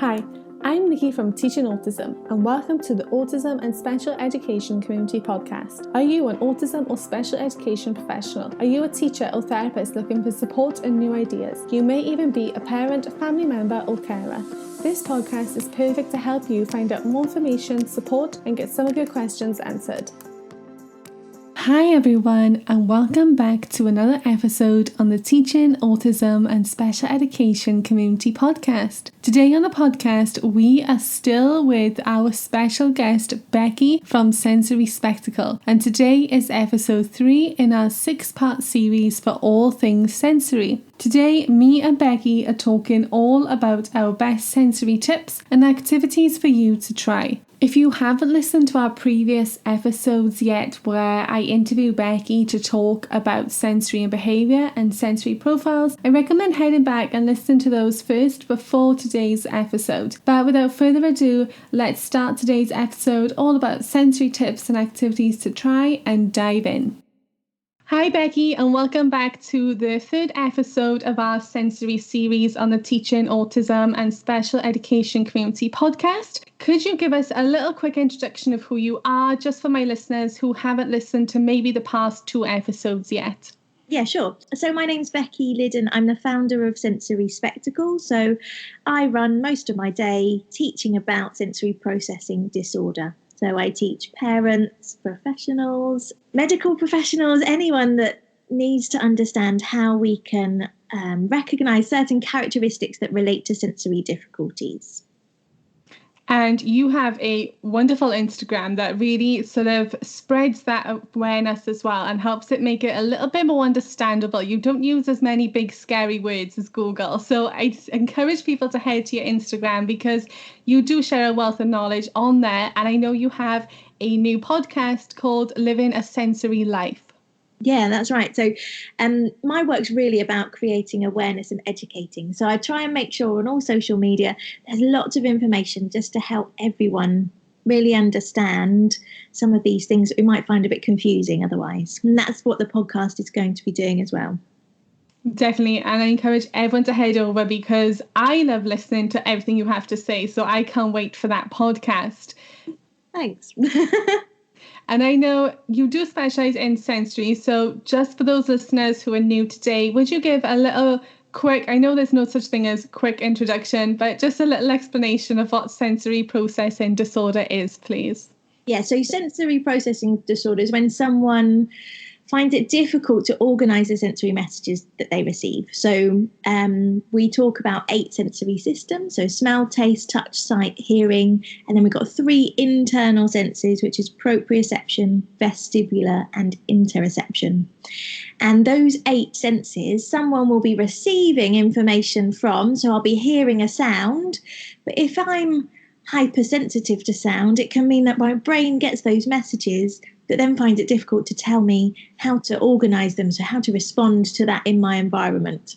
Hi, I'm Nikki from Teaching Autism, and welcome to the Autism and Special Education Community Podcast. Are you an autism or special education professional? Are you a teacher or therapist looking for support and new ideas? You may even be a parent, family member, or carer. This podcast is perfect to help you find out more information, support, and get some of your questions answered. Hi everyone, and welcome back to another episode on the Teaching Autism and Special Education Community Podcast. Today on the podcast, we are still with our special guest, Becky from Sensory Spectacle. And today is episode 3 in our 6-part series for all things sensory. Today, me and Becky are talking all about our best sensory tips and activities for you to try. If you haven't listened to our previous episodes yet, where I interview Becky to talk about sensory and behaviour and sensory profiles, I recommend heading back and listening to those first before today's episode. But without further ado, let's start today's episode all about sensory tips and activities to try and dive in. Hi Becky, and welcome back to the 3rd episode of our sensory series on the Teaching Autism and Special Education Community Podcast. Could you give us a little quick introduction of who you are, just for my listeners who haven't listened to maybe the past 2 episodes yet? Yeah, sure. So my name's Becky Liddon. I'm the founder of Sensory Spectacle. So I run most of my day teaching about sensory processing disorder. So I teach parents, professionals, medical professionals, anyone that needs to understand how we can recognise certain characteristics that relate to sensory difficulties. And you have a wonderful Instagram that really sort of spreads that awareness as well and helps it make it a little bit more understandable. You don't use as many big scary words as Google. So I encourage people to head to your Instagram because you do share a wealth of knowledge on there. And I know you have a new podcast called Living a Sensory Life. Yeah, that's right. So my work's really about creating awareness and educating. So I try and make sure on all social media there's lots of information just to help everyone really understand some of these things that we might find a bit confusing otherwise. And that's what the podcast is going to be doing as well. Definitely. And I encourage everyone to head over because I love listening to everything you have to say. So I can't wait for that podcast. Thanks. And I know you do specialise in sensory, so just for those listeners who are new today, would you give a little quick, I know there's no such thing as quick introduction, but just a little explanation of what sensory processing disorder is, please? Yeah, so sensory processing disorder is when someone finds it difficult to organise the sensory messages that they receive. So we talk about 8 sensory systems, so smell, taste, touch, sight, hearing, and then we've got 3 internal senses, which is proprioception, vestibular, and interoception. And those 8 senses, someone will be receiving information from, so I'll be hearing a sound, but if I'm hypersensitive to sound, it can mean that my brain gets those messages but then finds it difficult to tell me how to organise them, so how to respond to that in my environment.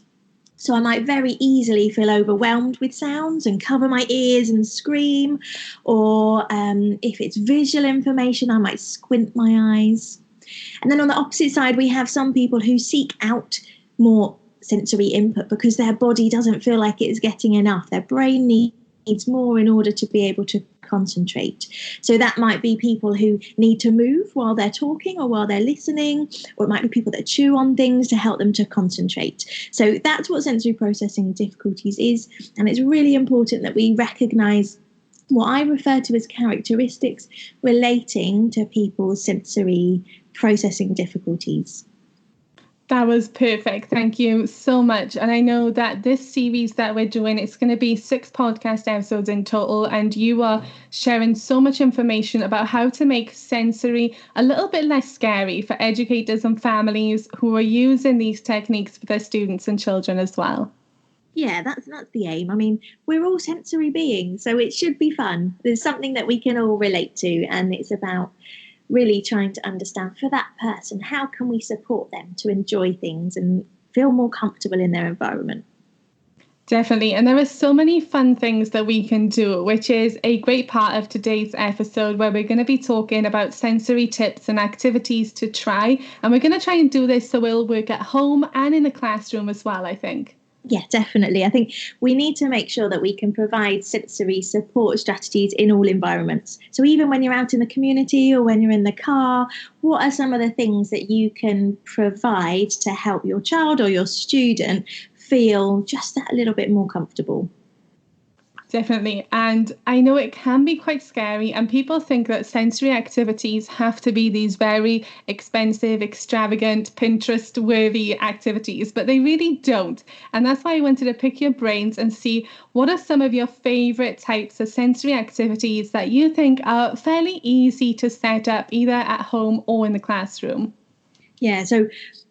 So I might very easily feel overwhelmed with sounds and cover my ears and scream, or if it's visual information, I might squint my eyes. And then on the opposite side, we have some people who seek out more sensory input because their body doesn't feel like it's getting enough. Their brain needs more in order to be able to concentrate. So that might be people who need to move while they're talking or while they're listening, or it might be people that chew on things to help them to concentrate. So that's what sensory processing difficulties is, and it's really important that we recognise what I refer to as characteristics relating to people's sensory processing difficulties. That was perfect. Thank you so much. And I know that this series that we're doing, it's going to be 6 podcast episodes in total. And you are sharing so much information about how to make sensory a little bit less scary for educators and families who are using these techniques for their students and children as well. Yeah, that's the aim. I mean, we're all sensory beings, so it should be fun. There's something that we can all relate to, and it's about really trying to understand for that person, how can we support them to enjoy things and feel more comfortable in their environment? Definitely. And there are so many fun things that we can do, which is a great part of today's episode where we're going to be talking about sensory tips and activities to try. And we're going to try and do this so it'll work at home and in the classroom as well, I think. Yeah, definitely. I think we need to make sure that we can provide sensory support strategies in all environments. So even when you're out in the community or when you're in the car, what are some of the things that you can provide to help your child or your student feel just that little bit more comfortable? Definitely. And I know it can be quite scary, and people think that sensory activities have to be these very expensive, extravagant, Pinterest worthy activities, but they really don't. And that's why I wanted to pick your brains and see what are some of your favorite types of sensory activities that you think are fairly easy to set up either at home or in the classroom. Yeah, so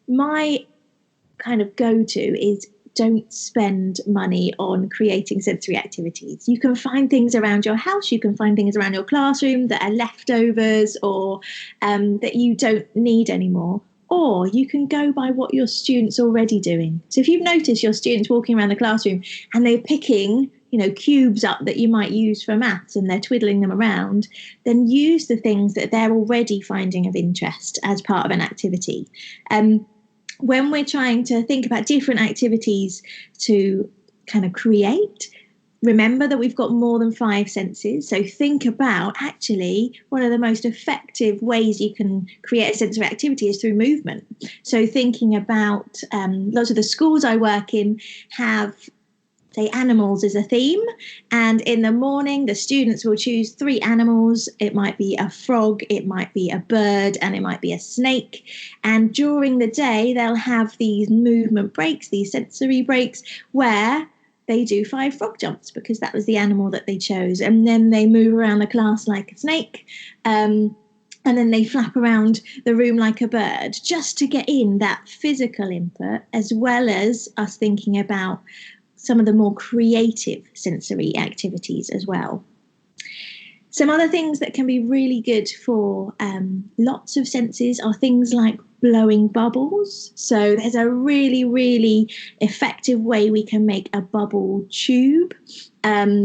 my kind of go-to is don't spend money on creating sensory activities. You can find things around your house, you can find things around your classroom that are leftovers or that you don't need anymore. Or you can go by what your students are already doing. So if you've noticed your students walking around the classroom and they're picking, cubes up that you might use for maths and they're twiddling them around, then use the things that they're already finding of interest as part of an activity. When we're trying to think about different activities to kind of create, remember that we've got more than five senses. So think about actually one of the most effective ways you can create a sensory activity is through movement. So thinking about lots of the schools I work in have, say, animals is a theme. And in the morning, the students will choose three animals. It might be a frog, it might be a bird, and it might be a snake. And during the day, they'll have these movement breaks, these sensory breaks, where they do 5 frog jumps because that was the animal that they chose. And then they move around the class like a snake. And then they flap around the room like a bird just to get in that physical input, as well as us thinking about some of the more creative sensory activities as well. Some other things that can be really good for lots of senses are things like blowing bubbles. So there's a really, really effective way we can make a bubble tube.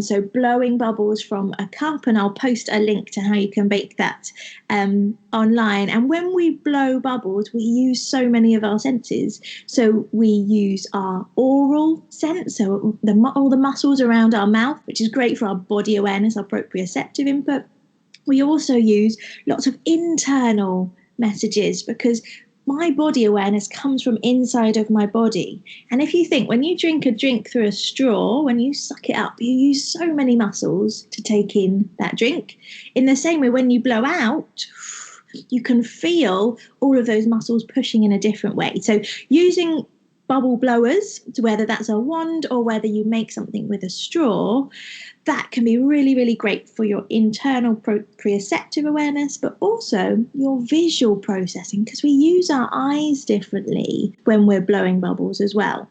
So blowing bubbles from a cup, and I'll post a link to how you can make that online. And when we blow bubbles, we use so many of our senses. So we use our oral sense, so all the muscles around our mouth, which is great for our body awareness, our proprioceptive input. We also use lots of internal messages because my body awareness comes from inside of my body. And if you think, when you drink a drink through a straw, when you suck it up, you use so many muscles to take in that drink. In the same way, when you blow out, you can feel all of those muscles pushing in a different way. So using bubble blowers, whether that's a wand or whether you make something with a straw, that can be really, really great for your internal proprioceptive awareness, but also your visual processing, because we use our eyes differently when we're blowing bubbles as well.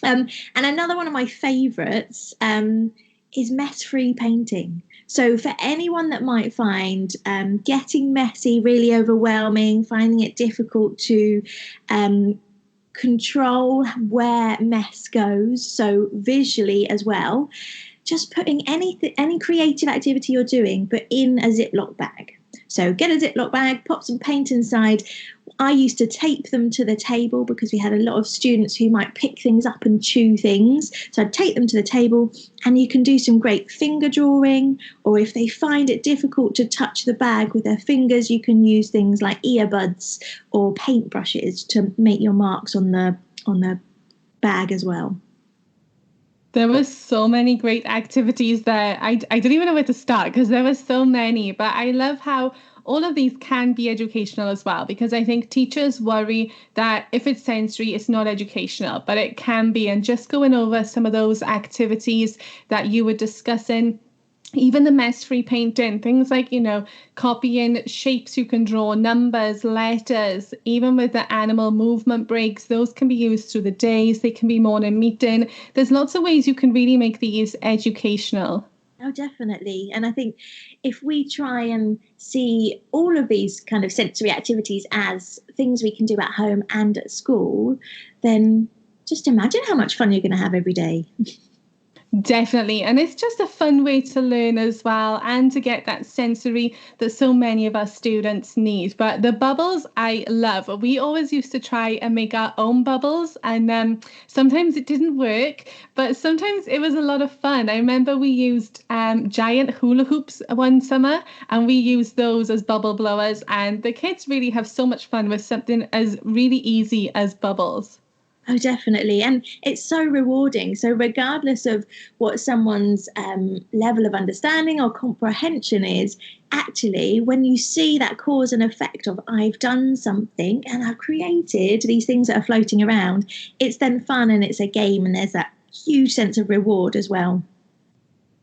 And another one of my favourites is mess-free painting. So for anyone that might find getting messy really overwhelming, finding it difficult to control where mess goes, so visually as well, just putting any creative activity you're doing, but in a Ziploc bag. So get a Ziploc bag, pop some paint inside. I used to tape them to the table because we had a lot of students who might pick things up and chew things. So I'd tape them to the table, and you can do some great finger drawing, or if they find it difficult to touch the bag with their fingers, you can use things like earbuds or paintbrushes to make your marks on the bag as well. There were so many great activities there. I don't even know where to start because there were so many, but I love how all of these can be educational as well, because I think teachers worry that if it's sensory, it's not educational, but it can be. And just going over some of those activities that you were discussing, even the mess-free painting, things like, copying shapes you can draw, numbers, letters, even with the animal movement breaks, those can be used through the days. They can be morning meeting. There's lots of ways you can really make these educational. Oh, definitely. And I think if we try and see all of these kind of sensory activities as things we can do at home and at school, then just imagine how much fun you're going to have every day. Definitely. And it's just a fun way to learn as well and to get that sensory that so many of us students need. But the bubbles I love. We always used to try and make our own bubbles, and sometimes it didn't work, but sometimes it was a lot of fun. I remember we used giant hula hoops one summer, and we used those as bubble blowers, and the kids really have so much fun with something as really easy as bubbles. Oh, definitely. And it's so rewarding. So, regardless of what someone's level of understanding or comprehension is, actually, when you see that cause and effect of I've done something and I've created these things that are floating around, it's then fun and it's a game, and there's that huge sense of reward as well.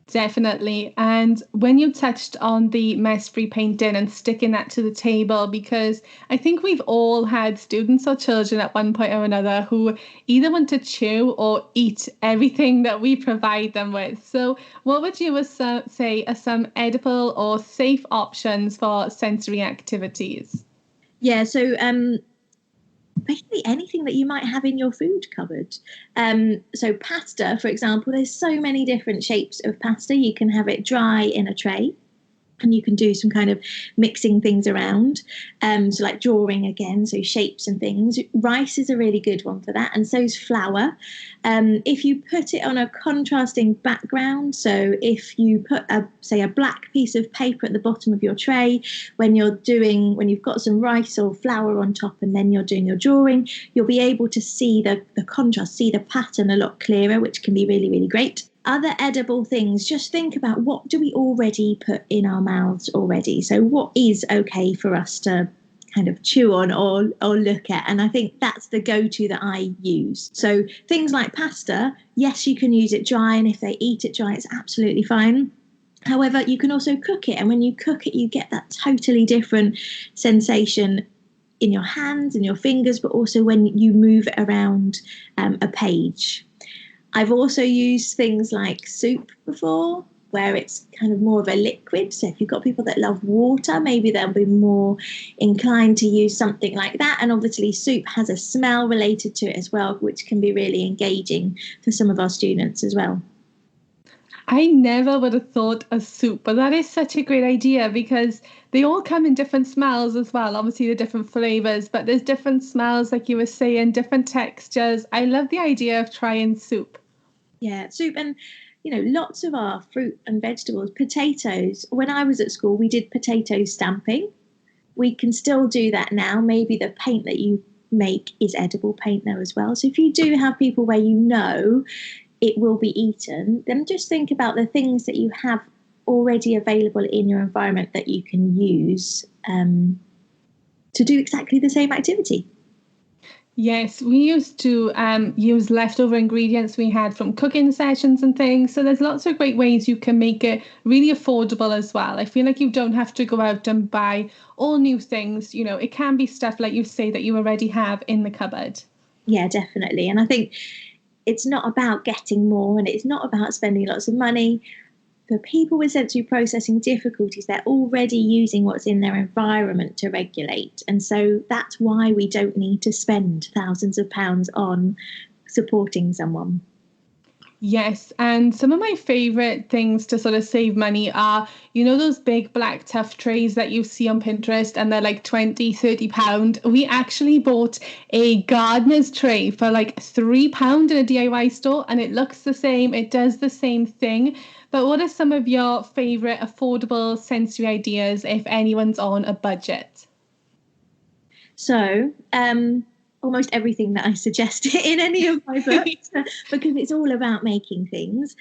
Definitely. And when you touched on the mess-free painting and sticking that to the table, because I think we've all had students or children at one point or another who either want to chew or eat everything that we provide them with. So what would you say are some edible or safe options for sensory activities? Yeah, so basically anything that you might have in your food cupboard. So pasta, for example, there's so many different shapes of pasta. You can have it dry in a tray, and you can do some kind of mixing things around. So like drawing again, so shapes and things. Rice is a really good one for that, and so is flour. If you put it on a contrasting background, so if you put a black piece of paper at the bottom of your tray when you've got some rice or flour on top, and then you're doing your drawing, you'll be able to see the contrast, see the pattern a lot clearer, which can be really, really great. Other edible things, just think about what do we already put in our mouths already. So what is okay for us to kind of chew on or look at? And I think that's the go-to that I use. So things like pasta, yes, you can use it dry, and if they eat it dry, it's absolutely fine. However, you can also cook it, and when you cook it, you get that totally different sensation in your hands and your fingers, but also when you move it around a page. I've also used things like soup before, where it's kind of more of a liquid. So if you've got people that love water, maybe they'll be more inclined to use something like that. And obviously soup has a smell related to it as well, which can be really engaging for some of our students as well. I never would have thought of soup, but that is such a great idea because they all come in different smells as well. Obviously, the different flavors, but there's different smells, like you were saying, different textures. I love the idea of trying soup. Yeah, soup. And lots of our fruit and vegetables, potatoes. When I was at school, we did potato stamping. We can still do that now. Maybe the paint that you make is edible paint though as well. So if you do have people where it will be eaten, then just think about the things that you have already available in your environment that you can use to do exactly the same activity. Yes, we used to use leftover ingredients we had from cooking sessions and things. So there's lots of great ways you can make it really affordable as well. I feel like you don't have to go out and buy all new things. It can be stuff like you say that you already have in the cupboard. Yeah, definitely. And I think it's not about getting more, and it's not about spending lots of money. For people with sensory processing difficulties, they're already using what's in their environment to regulate. And so that's why we don't need to spend thousands of pounds on supporting someone. Yes, and some of my favorite things to sort of save money are, those big black tough trays that you see on Pinterest and they're like 20, £30. We actually bought a gardener's tray for like £3 in a DIY store, and it looks the same, it does the same thing. But what are some of your favorite affordable sensory ideas if anyone's on a budget? So, almost everything that I suggest in any of my books, because it's all about making things.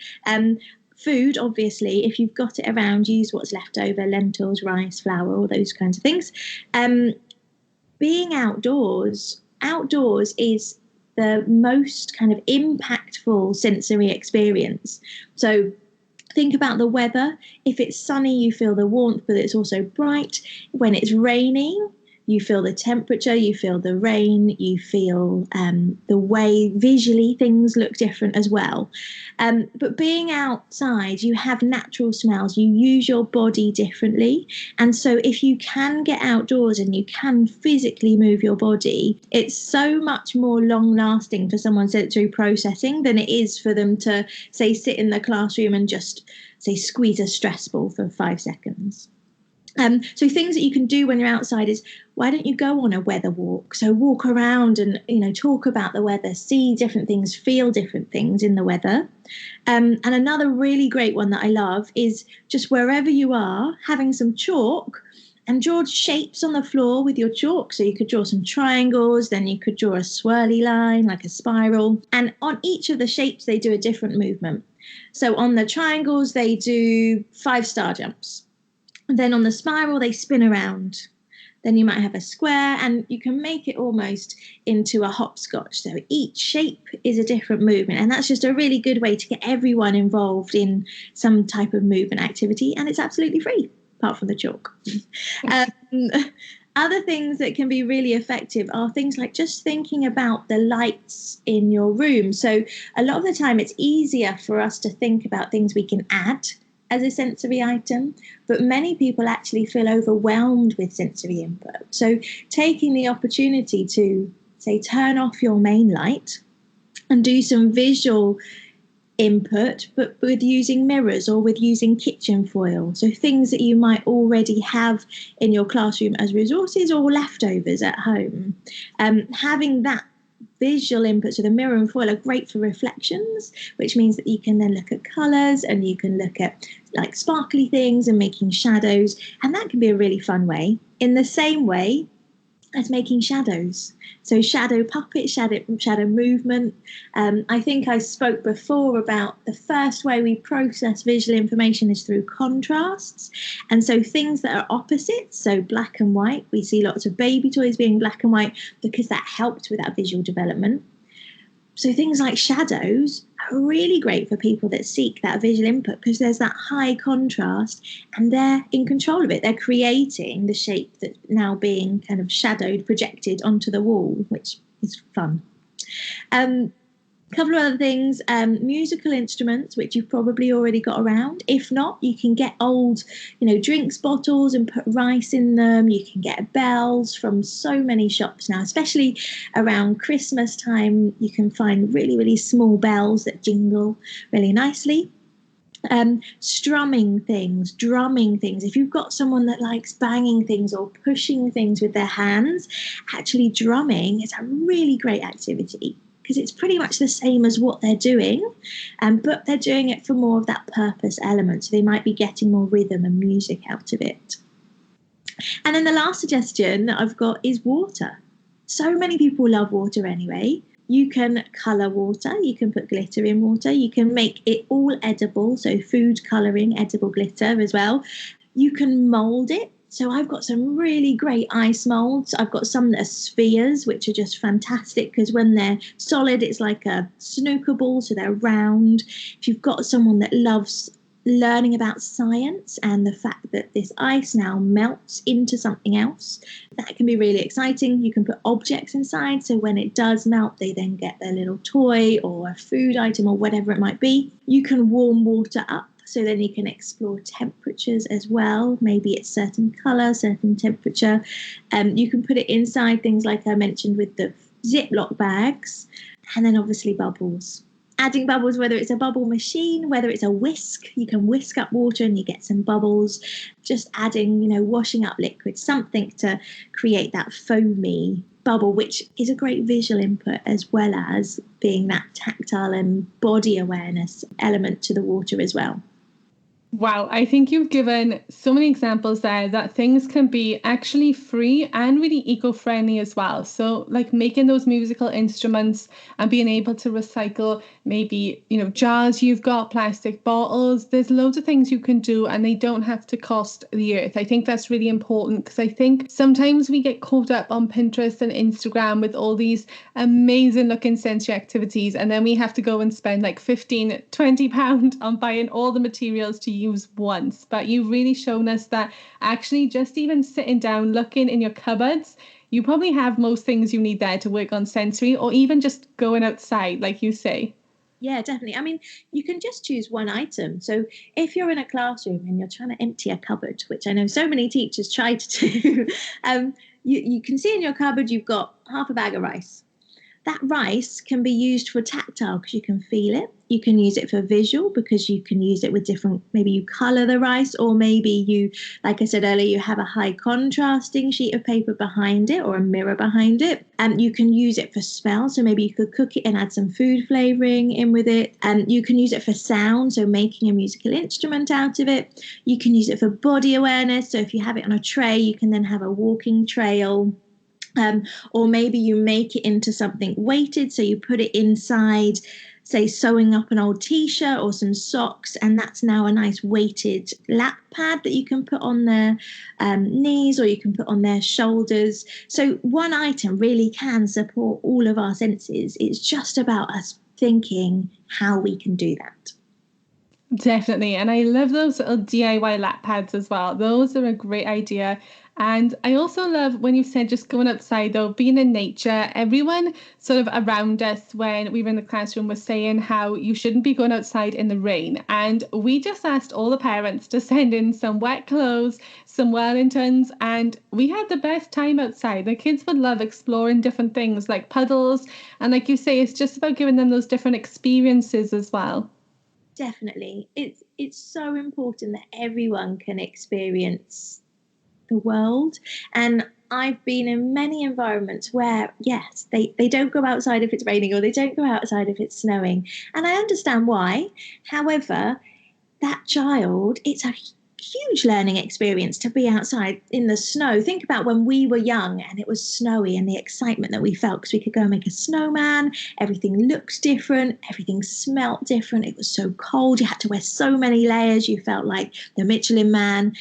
Food, obviously, if you've got it around, use what's left over, lentils, rice, flour, all those kinds of things. Being outdoors is the most kind of impactful sensory experience. So think about the weather. If it's sunny, you feel the warmth, but it's also bright. When it's raining, You feel the temperature, you feel the rain, you feel the way visually things look different as well. But being outside, you have natural smells, you use your body differently. And so if you can get outdoors and you can physically move your body, it's so much more long lasting for someone's sensory processing than it is for them to, say, sit in the classroom and just, say, squeeze a stress ball for 5 seconds. So things that you can do when you're outside is, why don't you go on a weather walk? So walk around and, talk about the weather, see different things, feel different things in the weather. And another really great one that I love is just wherever you are, having some chalk and draw shapes on the floor with your chalk. So you could draw some triangles, then you could draw a swirly line like a spiral. And on each of the shapes, they do a different movement. So on the triangles, they do 5-star jumps. Then on the spiral, they spin around. Then you might have a square, and you can make it almost into a hopscotch. So each shape is a different movement. And that's just a really good way to get everyone involved in some type of movement activity. And it's absolutely free, apart from the chalk. Other things that can be really effective are things like just thinking about the lights in your room. So a lot of the time, it's easier for us to think about things we can add as a sensory item, but many people actually feel overwhelmed with sensory input. So taking the opportunity to, say, turn off your main light and do some visual input, but with using mirrors or with using kitchen foil. So things that you might already have in your classroom as resources or leftovers at home. Having that visual input, so the mirror and foil are great for reflections, which means that you can then look at colours and you can look at like sparkly things and making shadows, and that can be a really fun way, in the same way as making shadows. So shadow puppet, shadow movement. I think I spoke before about the first way we process visual information is through contrasts. And so things that are opposites, so black and white, we see lots of baby toys being black and white because that helped with that visual development. So things like shadows are really great for people that seek that visual input because there's that high contrast and they're in control of it. They're creating the shape that's now being kind of shadowed, projected onto the wall, which is fun. A couple of other things, musical instruments, which you've probably already got around. If not, you can get old, drinks bottles and put rice in them. You can get bells from so many shops now, especially around Christmas time. You can find really, really small bells that jingle really nicely. Drumming things. If you've got someone that likes banging things or pushing things with their hands, actually drumming is a really great activity, because it's pretty much the same as what they're doing, but they're doing it for more of that purpose element. So they might be getting more rhythm and music out of it. And then the last suggestion that I've got is water. So many people love water anyway. You can colour water, you can put glitter in water, you can make it all edible, so food colouring, edible glitter as well. You can mould it. So I've got some really great ice molds. I've got some that are spheres, which are just fantastic because when they're solid, it's like a snooker ball, so they're round. If you've got someone that loves learning about science and the fact that this ice now melts into something else, that can be really exciting. You can put objects inside, so when it does melt, they then get their little toy or a food item or whatever it might be. You can warm water up. So then you can explore temperatures as well. Maybe it's certain colour, certain temperature. You can put it inside things like I mentioned with the Ziploc bags. And then obviously bubbles. Adding bubbles, whether it's a bubble machine, whether it's a whisk, you can whisk up water and you get some bubbles. Just adding, washing up liquid, something to create that foamy bubble, which is a great visual input as well as being that tactile and body awareness element to the water as well. Wow, I think you've given so many examples there that things can be actually free and really eco-friendly as well. So like making those musical instruments and being able to recycle maybe, jars you've got, plastic bottles. There's loads of things you can do and they don't have to cost the earth. I think that's really important because I think sometimes we get caught up on Pinterest and Instagram with all these amazing looking sensory activities, and then we have to go and spend like £15, £20 on buying all the materials to use once, but you've really shown us that actually just even sitting down, looking in your cupboards, you probably have most things you need there to work on sensory, or even just going outside, like you say. Yeah, definitely. I mean, you can just choose one item. So if you're in a classroom and you're trying to empty a cupboard, which I know so many teachers try to do, you can see in your cupboard you've got half a bag of rice. That rice can be used for tactile because you can feel it. You can use it for visual because you can use it with different, maybe you color the rice, or maybe you, like I said earlier, you have a high contrasting sheet of paper behind it or a mirror behind it. And you can use it for smell. So maybe you could cook it and add some food flavoring in with it. And you can use it for sound. So making a musical instrument out of it. You can use it for body awareness. So if you have it on a tray, you can then have a walking trail. Or maybe you make it into something weighted, so you put it inside, say, sewing up an old t-shirt or some socks, and that's now a nice weighted lap pad that you can put on their knees, or you can put on their shoulders. So one item really can support all of our senses. It's just about us thinking how we can do that. Definitely. And I love those little DIY lap pads as well. Those are a great idea. And I also love when you said just going outside, though, being in nature. Everyone sort of around us when we were in the classroom was saying how you shouldn't be going outside in the rain. And we just asked all the parents to send in some wet clothes, some Wellingtons, and we had the best time outside. The kids would love exploring different things like puddles. And like you say, it's just about giving them those different experiences as well. Definitely. It's so important that everyone can experience the world. And I've been in many environments where, yes, they don't go outside if it's raining, or they don't go outside if it's snowing. And I understand why. However, that child, it's a huge learning experience to be outside in the snow. Think about when we were young and it was snowy, and the excitement that we felt because we could go and make a snowman. Everything looked different. Everything smelt different. It was so cold. You had to wear so many layers. You felt like the Michelin Man.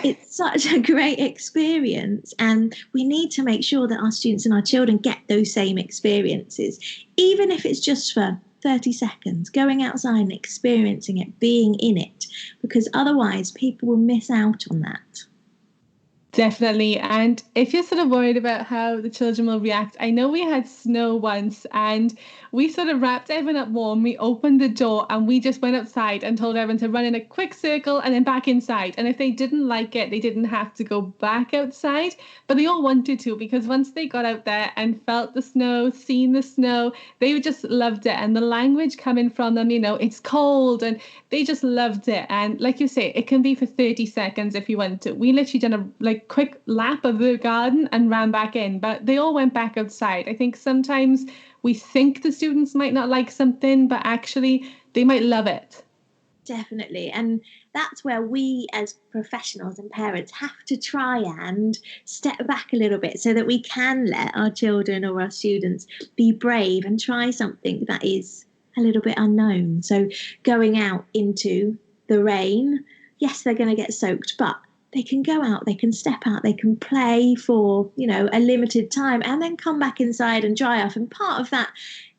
It's such a great experience. And we need to make sure that our students and our children get those same experiences, even if it's just for 30 seconds, going outside and experiencing it, being in it, because otherwise people will miss out on that. Definitely. And if you're sort of worried about how the children will react, I know we had snow once and we sort of wrapped everyone up warm. We opened the door and we just went outside and told everyone to run in a quick circle and then back inside. And if they didn't like it, they didn't have to go back outside, but they all wanted to, because once they got out there and felt the snow, seen the snow, they just loved it. And the language coming from them, it's cold, and they just loved it. And like you say, it can be for 30 seconds if you want to. We literally done a quick lap of the garden and ran back in, but they all went back outside. I think sometimes we think the students might not like something, but actually they might love it. Definitely. And that's where we as professionals and parents have to try and step back a little bit so that we can let our children or our students be brave and try something that is a little bit unknown. So going out into the rain, yes, they're going to get soaked, but they can go out, they can step out, they can play for, a limited time and then come back inside and dry off. And part of that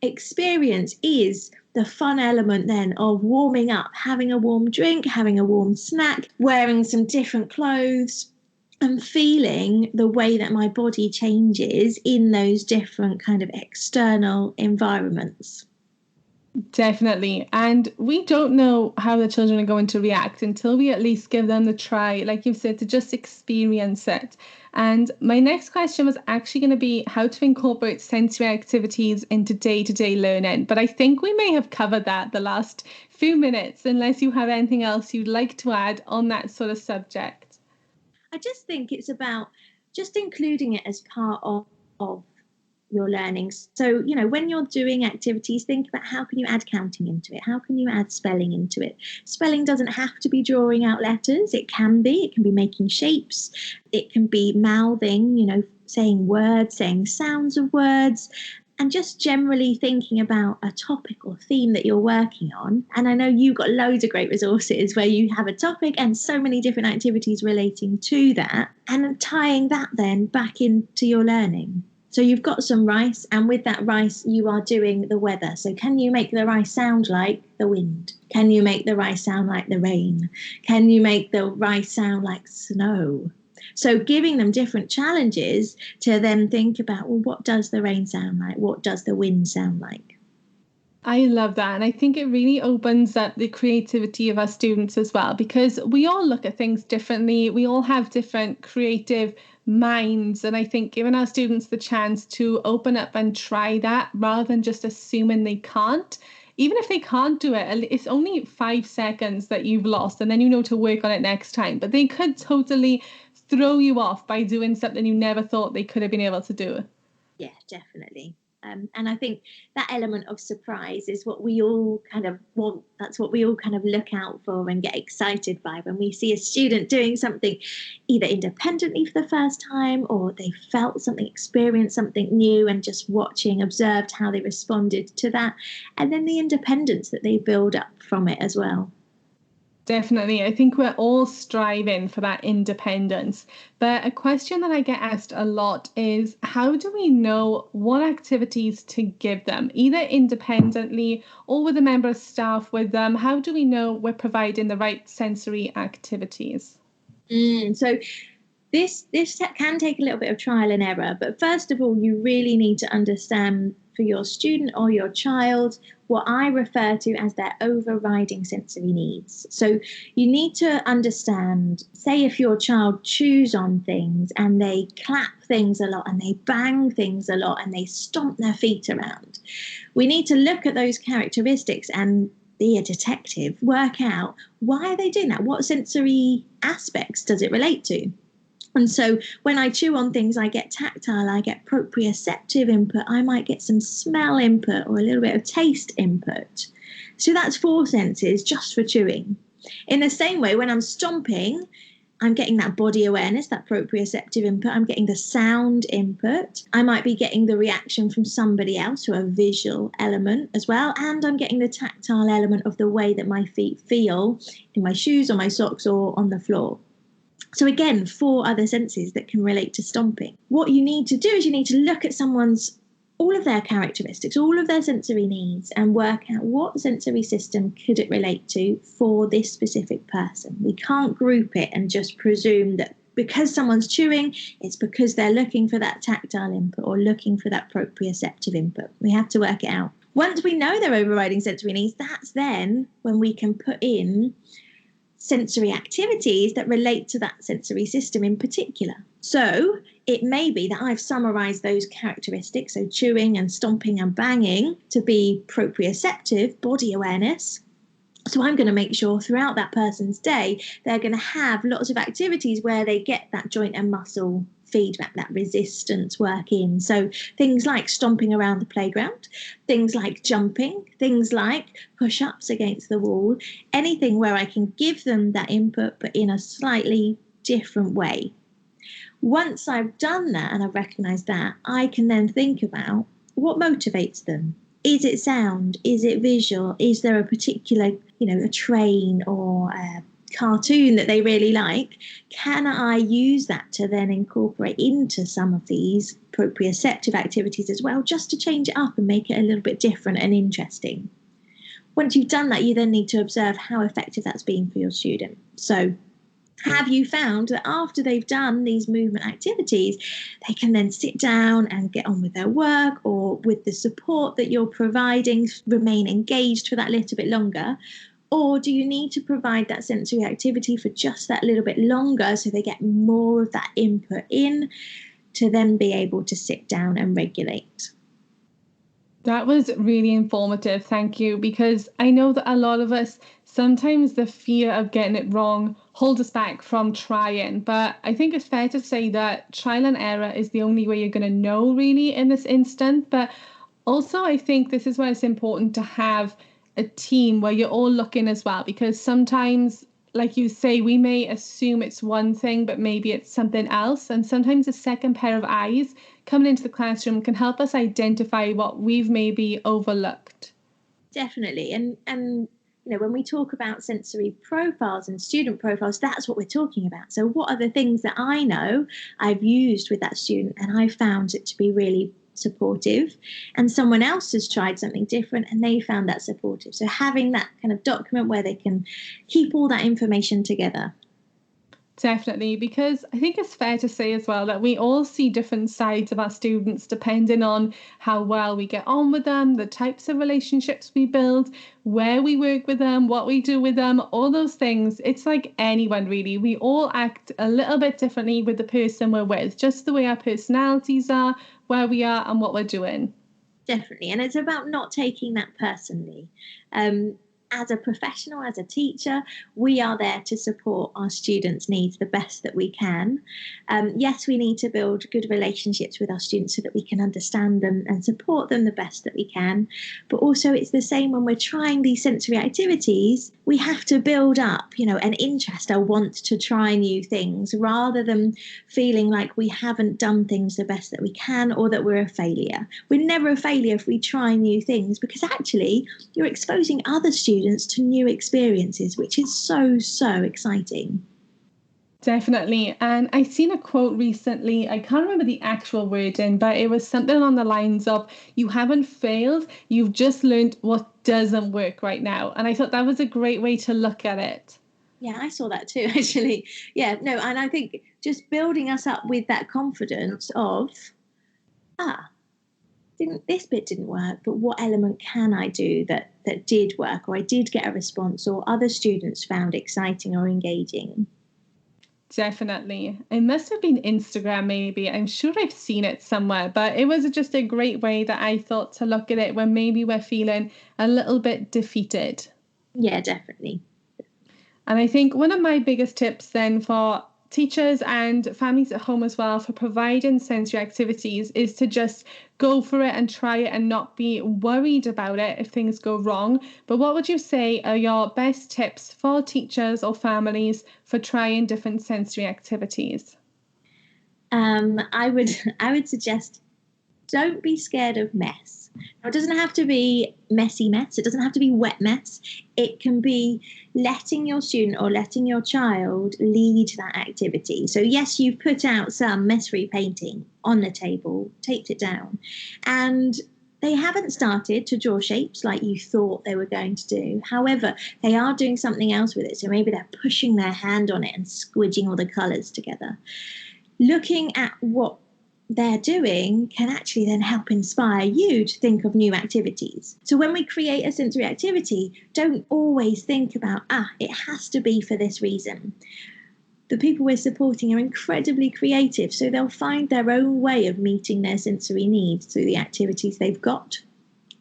experience is the fun element then of warming up, having a warm drink, having a warm snack, wearing some different clothes, and feeling the way that my body changes in those different kind of external environments. Definitely. And we don't know how the children are going to react until we at least give them the try, like you've said, to just experience it. And my next question was actually going to be how to incorporate sensory activities into day-to-day learning. But I think we may have covered that the last few minutes, unless you have anything else you'd like to add on that sort of subject. I just think it's about just including it as part of your learning. So, when you're doing activities, think about how can you add counting into it? How can you add spelling into it? Spelling doesn't have to be drawing out letters. It can be making shapes. It can be mouthing, saying words, saying sounds of words, and just generally thinking about a topic or theme that you're working on. And I know you've got loads of great resources where you have a topic and so many different activities relating to that, and tying that then back into your learning. So you've got some rice, and with that rice, you are doing the weather. So can you make the rice sound like the wind? Can you make the rice sound like the rain? Can you make the rice sound like snow? So giving them different challenges to then think about, well, what does the rain sound like? What does the wind sound like? I love that. And I think it really opens up the creativity of our students as well, because we all look at things differently. We all have different creative minds. And I think giving our students the chance to open up and try that rather than just assuming they can't. Even if they can't do it, it's only 5 seconds that you've lost, and then you know to work on it next time. But they could totally throw you off by doing something you never thought they could have been able to do. Yeah, definitely. And I think that element of surprise is what we all kind of want. That's what we all kind of look out for and get excited by when we see a student doing something either independently for the first time, or they felt something, experienced something new, and just watching, observed how they responded to that. And then the independence that they build up from it as well. Definitely. I think we're all striving for that independence. But a question that I get asked a lot is, how do we know what activities to give them, either independently or with a member of staff with them? How do we know we're providing the right sensory activities? So this can take a little bit of trial and error, but first of all, you really need to understand for your student or your child what I refer to as their overriding sensory needs. So you need to understand, say if your child chews on things and they clap things a lot and they bang things a lot and they stomp their feet around, we need to look at those characteristics and be a detective, work out why are they doing that? What sensory aspects does it relate to? And so when I chew on things, I get tactile, I get proprioceptive input, I might get some smell input or a little bit of taste input. So that's 4 senses just for chewing. In the same way, when I'm stomping, I'm getting that body awareness, that proprioceptive input. I'm getting the sound input. I might be getting the reaction from somebody else, or a visual element as well. And I'm getting the tactile element of the way that my feet feel in my shoes or my socks or on the floor. So again, 4 other senses that can relate to stomping. What you need to do is you need to look at all of their characteristics, all of their sensory needs, and work out what sensory system could it relate to for this specific person. We can't group it and just presume that because someone's chewing, it's because they're looking for that tactile input or looking for that proprioceptive input. We have to work it out. Once we know their overriding sensory needs, that's then when we can put in sensory activities that relate to that sensory system in particular. So it may be that I've summarized those characteristics, so chewing and stomping and banging, to be proprioceptive, body awareness. So I'm going to make sure throughout that person's day, they're going to have lots of activities where they get that joint and muscle feedback, that resistance work in. So things like stomping around the playground, things like jumping, things like push-ups against the wall, anything where I can give them that input but in a slightly different way. Once I've done that and I've recognized that, I can then think about what motivates them. Is it sound? Is it visual? Is there a particular, a train or a cartoon that they really like? Can I use that to then incorporate into some of these proprioceptive activities as well, just to change it up and make it a little bit different and interesting? Once you've done that, you then need to observe how effective that's been for your student. So have you found that after they've done these movement activities, they can then sit down and get on with their work, or with the support that you're providing, remain engaged for that little bit longer? Or do you need to provide that sensory activity for just that little bit longer so they get more of that input in to then be able to sit down and regulate? That was really informative. Thank you. Because I know that a lot of us, sometimes the fear of getting it wrong holds us back from trying. But I think it's fair to say that trial and error is the only way you're going to know really in this instance. But also, I think this is where it's important to have a team where you're all looking as well, because sometimes, like you say, we may assume it's one thing, but maybe it's something else. And sometimes a second pair of eyes coming into the classroom can help us identify what we've maybe overlooked. Definitely. And when we talk about sensory profiles and student profiles, that's what we're talking about. So what are the things that I know I've used with that student and I found it to be really supportive, and someone else has tried something different and they found that supportive. So having that kind of document where they can keep all that information together. Definitely, because I think it's fair to say as well that we all see different sides of our students depending on how well we get on with them, the types of relationships we build, where we work with them, what we do with them, all those things. It's like anyone really. We all act a little bit differently with the person we're with, just the way our personalities are, where we are and what we're doing. Definitely. And it's about not taking that personally. As a professional, as a teacher, we are there to support our students' needs the best that we can. Yes, we need to build good relationships with our students so that we can understand them and support them the best that we can. But also it's the same when we're trying these sensory activities. We have to build up, an interest, a want to try new things, rather than feeling like we haven't done things the best that we can or that we're a failure. We're never a failure if we try new things, because actually you're exposing other students to new experiences, which is so exciting. Definitely. And I seen a quote recently. I can't remember the actual wording, but it was something along the lines of, you haven't failed, you've just learned what doesn't work right now. And I thought that was a great way to look at it. Yeah, I saw that too, actually. Yeah, no, and I think just building us up with that confidence of, this bit didn't work, but what element can I do that did work, or I did get a response, or other students found exciting or engaging? Definitely. It must have been Instagram, maybe. I'm sure I've seen it somewhere, but it was just a great way that I thought to look at it when maybe we're feeling a little bit defeated. Yeah, definitely. And I think one of my biggest tips then for teachers and families at home as well for providing sensory activities is to just go for it and try it and not be worried about it if things go wrong. But what would you say are your best tips for teachers or families for trying different sensory activities? I would suggest, don't be scared of mess. Now, it doesn't have to be messy mess. It doesn't have to be wet mess. It can be letting your student or letting your child lead that activity. So yes, you've put out some mess-free painting on the table, taped it down, and they haven't started to draw shapes like you thought they were going to do. However, they are doing something else with it. So maybe they're pushing their hand on it and squidging all the colours together. Looking at what they're doing can actually then help inspire you to think of new activities. So when we create a sensory activity, don't always think about, it has to be for this reason. The people we're supporting are incredibly creative, so they'll find their own way of meeting their sensory needs through the activities they've got.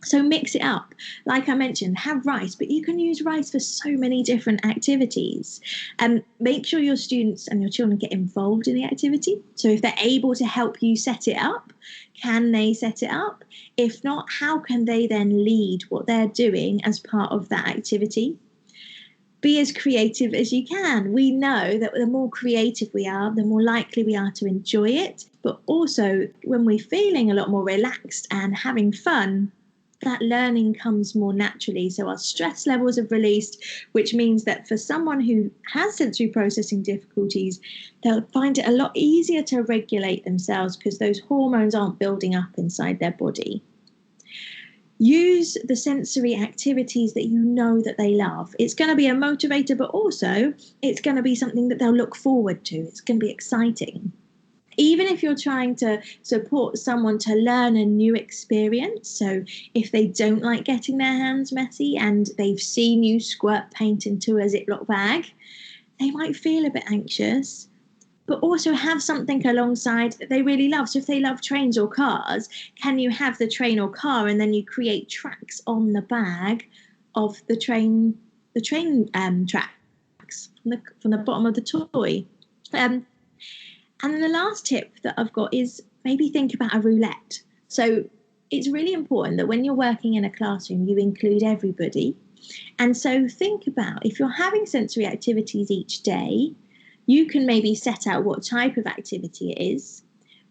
So mix it up. Like I mentioned, have rice, but you can use rice for so many different activities. And make sure your students and your children get involved in the activity. So if they're able to help you set it up, can they set it up? If not, how can they then lead what they're doing as part of that activity? Be as creative as you can. We know that the more creative we are, the more likely we are to enjoy it. But also, when we're feeling a lot more relaxed and having fun, that learning comes more naturally. So our stress levels have released, which means that for someone who has sensory processing difficulties, they'll find it a lot easier to regulate themselves because those hormones aren't building up inside their body. Use the sensory activities that you know that they love. It's going to be a motivator, but also it's going to be something that they'll look forward to. It's going to be exciting. Even if you're trying to support someone to learn a new experience, so if they don't like getting their hands messy and they've seen you squirt paint into a Ziploc bag, they might feel a bit anxious, but also have something alongside that they really love. So if they love trains or cars, can you have the train or car and then you create tracks on the bag of the train tracks from the bottom of the toy? And then the last tip that I've got is maybe think about a roulette. So it's really important that when you're working in a classroom, you include everybody. And so think about, if you're having sensory activities each day, you can maybe set out what type of activity it is,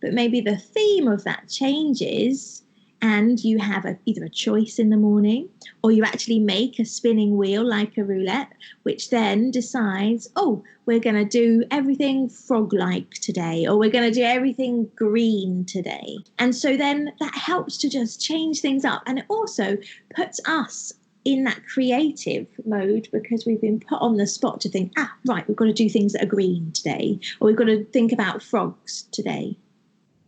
but maybe the theme of that changes and you have either a choice in the morning, or you actually make a spinning wheel like a roulette, which then decides, oh, we're going to do everything frog-like today, or we're going to do everything green today. And so then that helps to just change things up. And it also puts us in that creative mode, because we've been put on the spot to think, right, we've got to do things that are green today, or we've got to think about frogs today.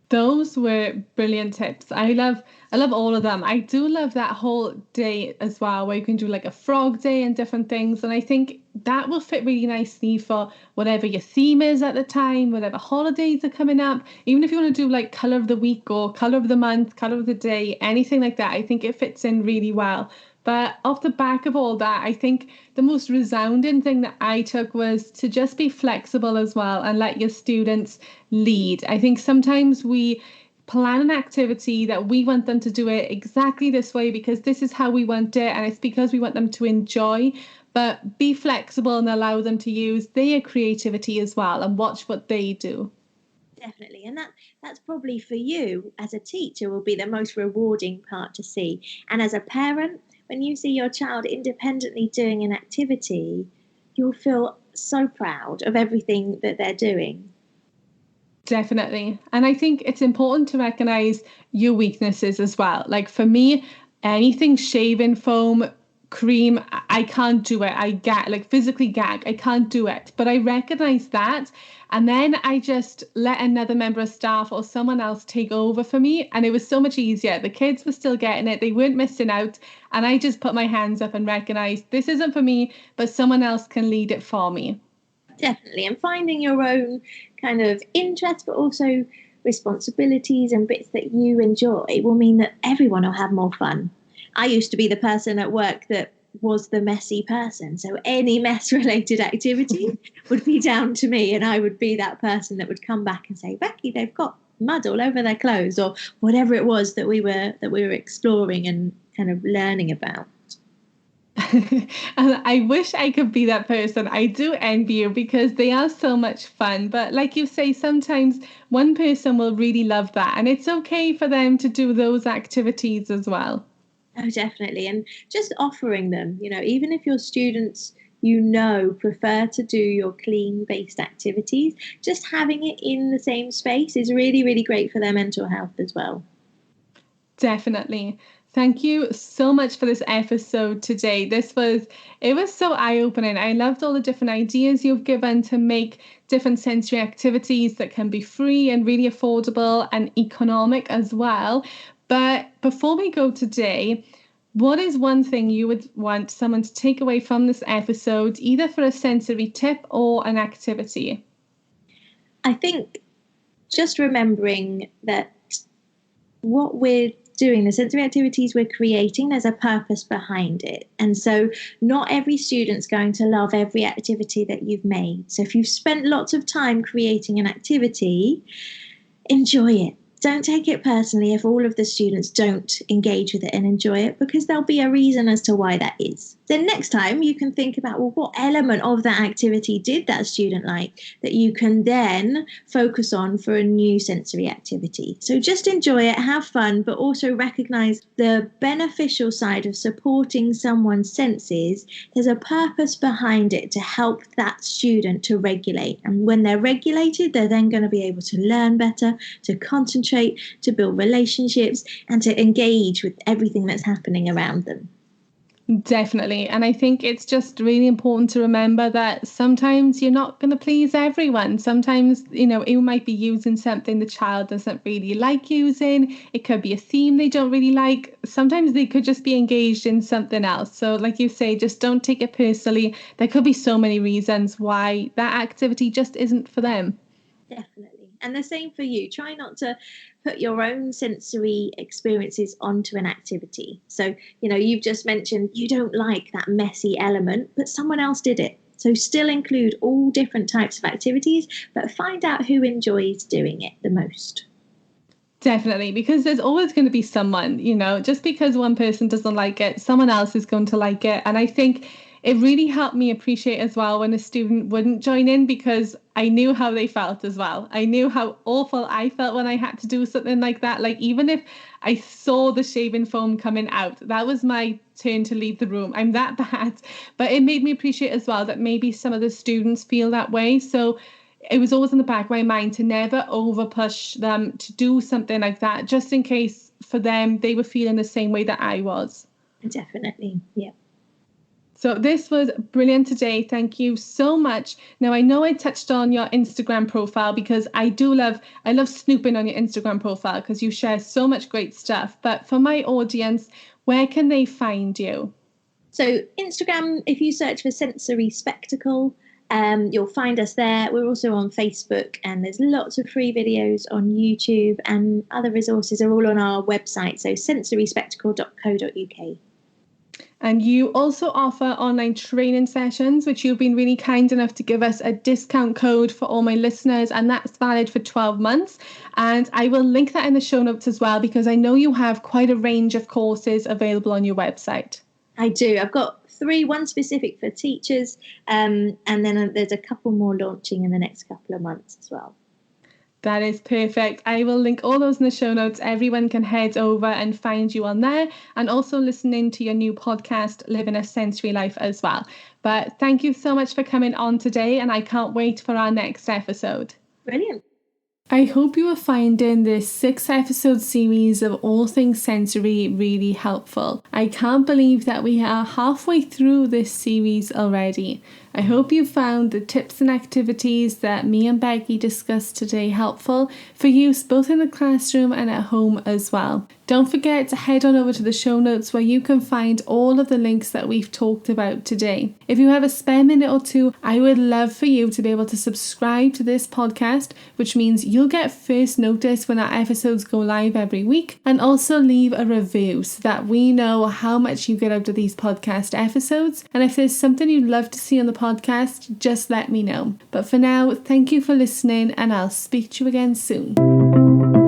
Those were brilliant tips. I love all of them. I do love that whole day as well, where you can do like a frog day and different things. And I think that will fit really nicely for whatever your theme is at the time, whatever holidays are coming up. Even if you want to do like color of the week or color of the month, color of the day, anything like that, I think it fits in really well. But off the back of all that, I think the most resounding thing that I took was to just be flexible as well and let your students lead. I think sometimes we plan an activity that we want them to do it exactly this way because this is how we want it, and it's because we want them to enjoy. But be flexible and allow them to use their creativity as well and watch what they do. Definitely. And that's probably for you as a teacher will be the most rewarding part to see. And as a parent, when you see your child independently doing an activity, you'll feel so proud of everything that they're doing. Definitely. And I think it's important to recognize your weaknesses as well. Like for me, anything shaving foam, cream, I can't do it. I gag, like physically gag. I can't do it. But I recognize that. And then I just let another member of staff or someone else take over for me. And it was so much easier. The kids were still getting it. They weren't missing out. And I just put my hands up and recognized this isn't for me, but someone else can lead it for me. Definitely. And finding your own kind of interest, but also responsibilities and bits that you enjoy will mean that everyone will have more fun. I used to be the person at work that was the messy person. So any mess related activity would be down to me. And I would be that person that would come back and say, Becky, they've got mud all over their clothes, or whatever it was that we were exploring and kind of learning about. And I wish I could be that person. I do envy you because they are so much fun. But like you say, sometimes one person will really love that. And it's okay for them to do those activities as well. Oh, definitely. And just offering them, even if your students, prefer to do your clean based activities, just having it in the same space is really, really great for their mental health as well. Definitely. Thank you so much for this episode today. It was so eye-opening. I loved all the different ideas you've given to make different sensory activities that can be free and really affordable and economic as well. But before we go today, what is one thing you would want someone to take away from this episode, either for a sensory tip or an activity? I think just remembering that what we're doing, the sensory activities we're creating, there's a purpose behind it. And so not every student's going to love every activity that you've made. So if you've spent lots of time creating an activity, enjoy it. Don't take it personally if all of the students don't engage with it and enjoy it, because there'll be a reason as to why that is. Then next time you can think about, well, what element of that activity did that student like that you can then focus on for a new sensory activity. So just enjoy it, have fun, but also recognize the beneficial side of supporting someone's senses. There's a purpose behind it to help that student to regulate. And when they're regulated, they're then going to be able to learn better, to concentrate, to build relationships, and to engage with everything that's happening around them. Definitely. And I think it's just really important to remember that sometimes you're not going to please everyone. Sometimes, you might be using something the child doesn't really like using. It could be a theme they don't really like. Sometimes they could just be engaged in something else. So like you say, just don't take it personally. There could be so many reasons why that activity just isn't for them. Definitely. And the same for you. Try not to put your own sensory experiences onto an activity. So, you've just mentioned you don't like that messy element, but someone else did it. So still include all different types of activities, but find out who enjoys doing it the most. Definitely, because there's always going to be someone, just because one person doesn't like it, someone else is going to like it. And I think it really helped me appreciate as well when a student wouldn't join in, because I knew how they felt as well. I knew how awful I felt when I had to do something like that. Like, even if I saw the shaving foam coming out, that was my turn to leave the room. I'm that bad. But it made me appreciate as well that maybe some of the students feel that way. So it was always in the back of my mind to never over push them to do something like that, just in case for them they were feeling the same way that I was. Definitely, yeah. So this was brilliant today. Thank you so much. Now, I know I touched on your Instagram profile because I love snooping on your Instagram profile because you share so much great stuff. But for my audience, where can they find you? So Instagram, if you search for Sensory Spectacle, you'll find us there. We're also on Facebook, and there's lots of free videos on YouTube, and other resources are all on our website. So sensoryspectacle.co.uk. And you also offer online training sessions, which you've been really kind enough to give us a discount code for all my listeners, and that's valid for 12 months. And I will link that in the show notes as well, because I know you have quite a range of courses available on your website. I do. I've got 3, one specific for teachers, and then there's a couple more launching in the next couple of months as well. That is perfect. I will link all those in the show notes. Everyone can head over and find you on there, and also listening to your new podcast, Living a Sensory Life, as well. But thank you so much for coming on today, and I can't wait for our next episode. Brilliant. I hope you are finding this 6-episode series of all things sensory really helpful. I can't believe that we are halfway through this series already. I hope you found the tips and activities that me and Becky discussed today helpful for use both in the classroom and at home as well. Don't forget to head on over to the show notes where you can find all of the links that we've talked about today. If you have a spare minute or two, I would love for you to be able to subscribe to this podcast, which means you'll get first notice when our episodes go live every week, and also leave a review so that we know how much you get out of these podcast episodes. And if there's something you'd love to see on the podcast, just let me know. But for now, thank you for listening, and I'll speak to you again soon.